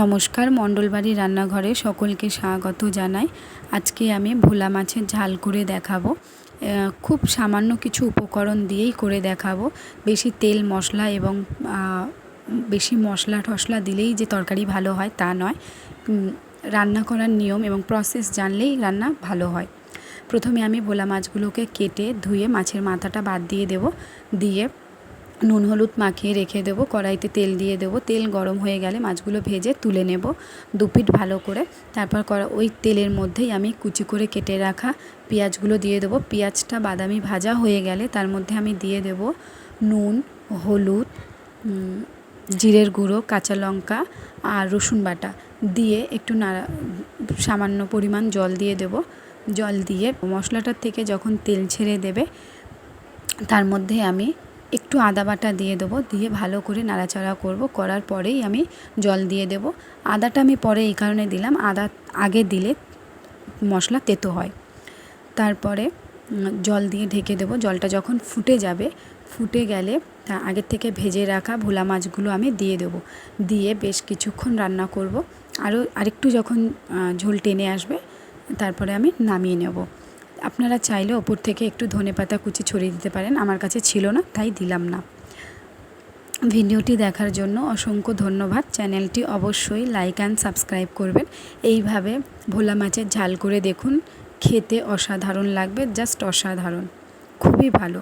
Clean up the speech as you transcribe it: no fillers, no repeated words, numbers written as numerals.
নমস্কার, মণ্ডলবাড়ি রান্নাঘরে সকলকে স্বাগত জানাই। আজকে আমি ভোলা মাছের ঝাল করে দেখাবো। খুব সামান্য কিছু উপকরণ দিয়েই করে দেখাবো। বেশি তেল মশলা এবং বেশি মশলা টশলা দিলেই যে তরকারি ভালো হয় তা নয়। রান্না করার নিয়ম এবং প্রসেস জানলেই রান্না ভালো হয়। প্রথমে আমি ভোলা মাছগুলোকে কেটে ধুয়ে মাছের মাথাটা বাদ দিয়ে দেব। দিয়ে নুন হলুদ মাখিয়ে রেখে দেবো। কড়াইতে তেল দিয়ে দেবো। তেল গরম হয়ে গেলে মাছগুলো ভেজে তুলে নেব দুপিঠ ভালো করে। তারপর ওই তেলের মধ্যেই আমি কুচি করে কেটে রাখা পেঁয়াজগুলো দিয়ে দেবো। পেঁয়াজটা বাদামি ভাজা হয়ে গেলে তার মধ্যে আমি দিয়ে দেব নুন, হলুদ, জিরের গুঁড়ো, কাঁচা লঙ্কা আর রসুন বাটা দিয়ে একটু সামান্য পরিমাণ জল দিয়ে দেব। জল দিয়ে মশলাটার থেকে যখন তেল ছেড়ে দেবে তার মধ্যে আমি একটু আদা বাটা দিয়ে দেবো। দিয়ে ভালো করে নাড়াচাড়া করব। করার পরেই আমি জল দিয়ে দেব। আদাটা আমি পরে এই কারণে দিলাম, আদা আগে দিলে মশলা তেতো হয়। তারপরে জল দিয়ে ঢেকে দেবো। জলটা যখন ফুটে যাবে, ফুটে গেলে তা আগের থেকে ভেজে রাখা ভোলা মাছগুলো আমি দিয়ে দেবো। দিয়ে বেশ কিছুক্ষণ রান্না করব। আরেকটু যখন ঝোল টেনে আসবে তারপরে আমি নামিয়ে নেব। আপনারা চাইলে ওপর থেকে একটু ধনেপাতা কুচি ছড়িয়ে দিতে পারেন। আমার কাছে ছিল না তাই দিলাম না। ভিডিওটি দেখার জন্য অসংখ্য ধন্যবাদ। চ্যানেলটি অবশ্যই লাইক অ্যান্ড সাবস্ক্রাইব করবেন। এইভাবে ভোলা মাছের ঝাল করে দেখুন, খেতে অসাধারণ লাগবে, জাস্ট অসাধারণ, খুবই ভালো।